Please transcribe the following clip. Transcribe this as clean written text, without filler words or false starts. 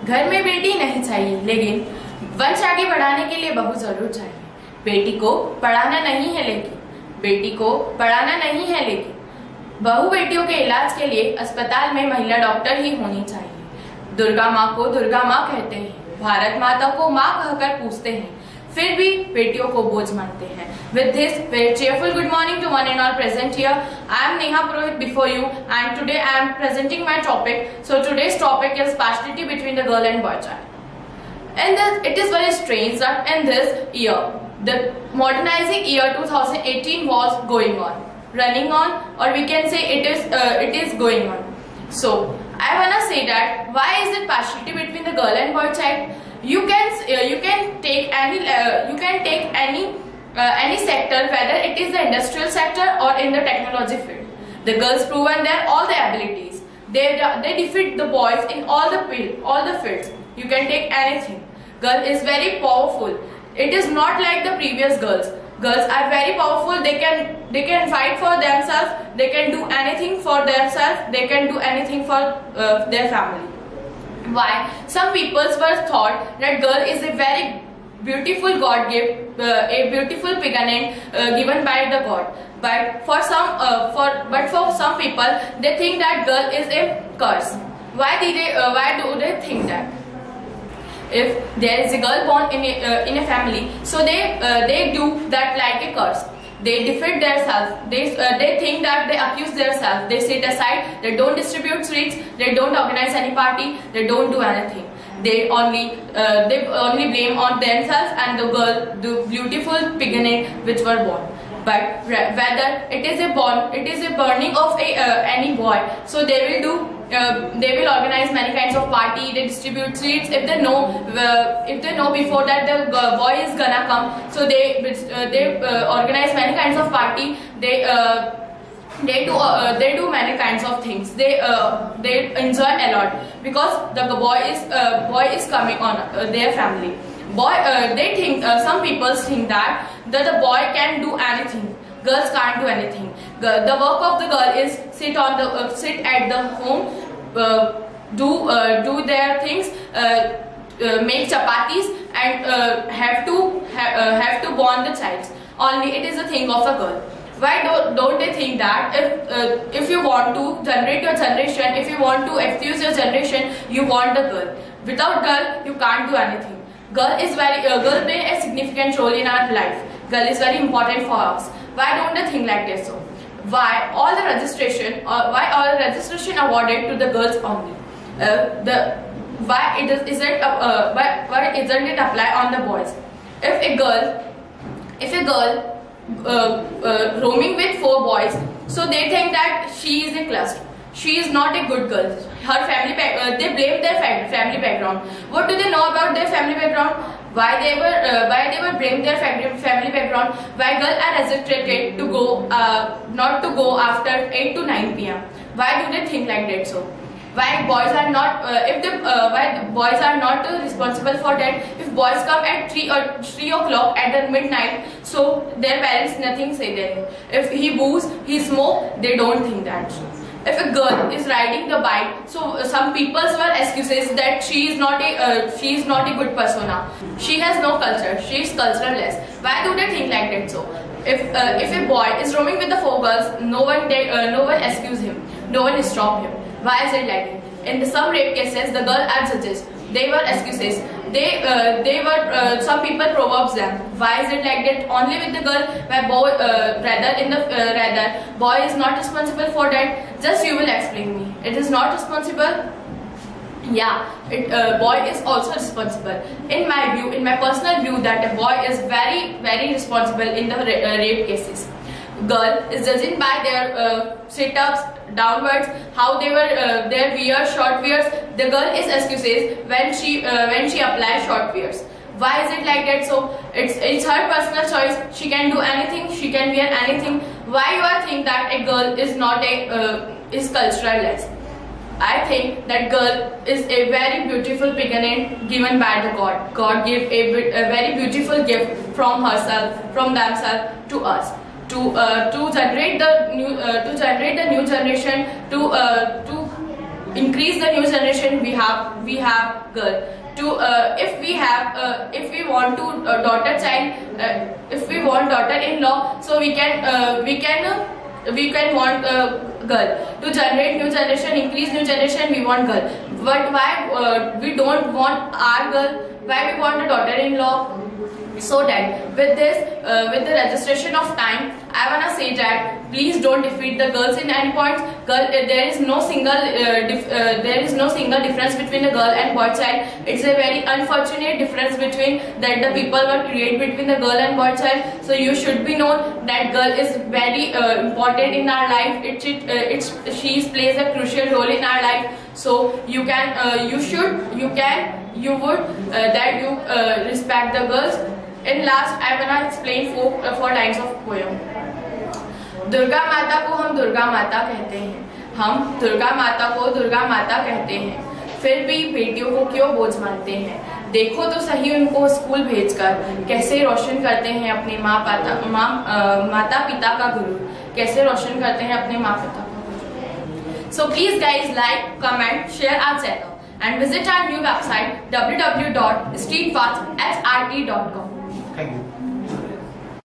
घर में बेटी नहीं चाहिए, लेकिन वंश आगे बढ़ाने के लिए बहू जरूर चाहिए। बेटी को पढ़ाना नहीं है लेकिन बहू बेटियों के इलाज के लिए अस्पताल में महिला डॉक्टर ही होनी चाहिए। दुर्गा माँ को दुर्गा माँ कहते हैं, भारत माता को माँ कहकर पूछते हैं, फिर भी बेटियों को बोझ मानते हैं। With this very cheerful good morning to one and all present here, I am Neha Purohit before you, and today I am presenting my topic. So today's topic is partiality between the girl and boy child. And it is very strange that in this year, the modernizing year 2018 was running on, or we can say it is going on. So I wanna say that why is it partiality between the girl and boy child? You can take any sector, whether it is the industrial sector or in the technology field. The girls proven their all the abilities. They defeat the boys in all the fields. You can take anything. Girl is very powerful. It is not like the previous girls. Girls are very powerful. They can fight for themselves. They can do anything for themselves. They can do anything for their family. Why? Some people were thought that girl is a very beautiful God gift, a beautiful pregnant given by the God. But for some people, they think that girl is a curse. Why do they think that? If there is a girl born in a family, so they do that like a curse. They defeat themselves. They think that they accuse themselves. They sit aside. They don't distribute sweets. They don't organize any party. They don't do anything. They only blame on themselves and the girl, the beautiful pregnant which were born. But whether it is a burning of any boy, so they will organize many kinds of party. They distribute sweets if they know before that the boy is gonna come, so they organize many kinds of party. They do many kinds of things. They enjoy a lot because the boy is coming on their family. They think some people think that the boy can do anything. Girls can't do anything. The work of the girl is sit at the home, do their things, make chapatis, and have to born the child. Only it is a thing of a girl. Why don't they think that if you want to generate your generation, if you want to infuse your generation, you want the girl. Without girl, you can't do anything. Girl play a significant role in our life. Girl is very important for us. Why don't they think like this? So why all the registration awarded to the girls only? Why isn't it apply on the boys? If a girl roaming with 4 boys, so they think that she is a cluster. She is not a good girl. Her family they blame their family background. What do they know about their family background? Why they were blame their family background? Why girls are restricted to go not to go after 8 to 9 p.m. Why do they think like that? So why boys are not why boys are not responsible for that? If boys come at 3 o'clock at the midnight, so their parents nothing say them. If he booze, he smoke, they don't think that. If a girl is riding the bike, so some people were excuses that she is not a good persona. She has no culture. She is cultureless. Why do they think like that? So if a boy is roaming with the 4 girls, no one excuse him. No one stop him. Why is it like that? In some rape cases, the girl are judges. They were excuses. Some people proverbs them. Why is it like that? Only with the girl, where rather boy is not responsible for that. Just you will explain me. It is not responsible. Yeah, boy is also responsible. In my view, in my personal view, that a boy is very, very responsible in the rape cases. Girl is judging by their sit-ups, downwards, how they were their wear short wears. The girl is excuses when she applies short wears. Why is it like that? So it's her personal choice. She can do anything. She can wear anything. Why you are think that a girl is not is cultureless? I think that girl is a very beautiful pregnant given by the God. God gave a very beautiful gift from themselves to us. To generate the new generation, to increase the new generation, we have girl. To if we want to daughter child, if we want daughter-in-law, so we can want girl. To generate new generation, increase new generation, we want girl. But why we don't want our girl? Why we want a daughter-in-law? So that with the registration of time, I wanna say that please don't defeat the girls in any points. There is no single difference between the girl and boy child. It's a very unfortunate difference between that the people were created between the girl and boy child. So you should be known that girl is very important in our life. She plays a crucial role in our life. So you would respect the girls. In last, I wanna explain four lines of poem. Durga माता को हम दुर्गा माता कहते हैं, हम दुर्गा माता को दुर्गा माता कहते हैं, फिर भी बेटियों को क्यों बोझ मानते हैं। देखो तो सही उनको स्कूल भेजकर कैसे रोशन करते हैं अपने माता पिता का गुरु, कैसे रोशन करते हैं अपने माता पिता का गुरु। So please guys, like, comment, share our channel and visit our new website www.streetfasthrt.com.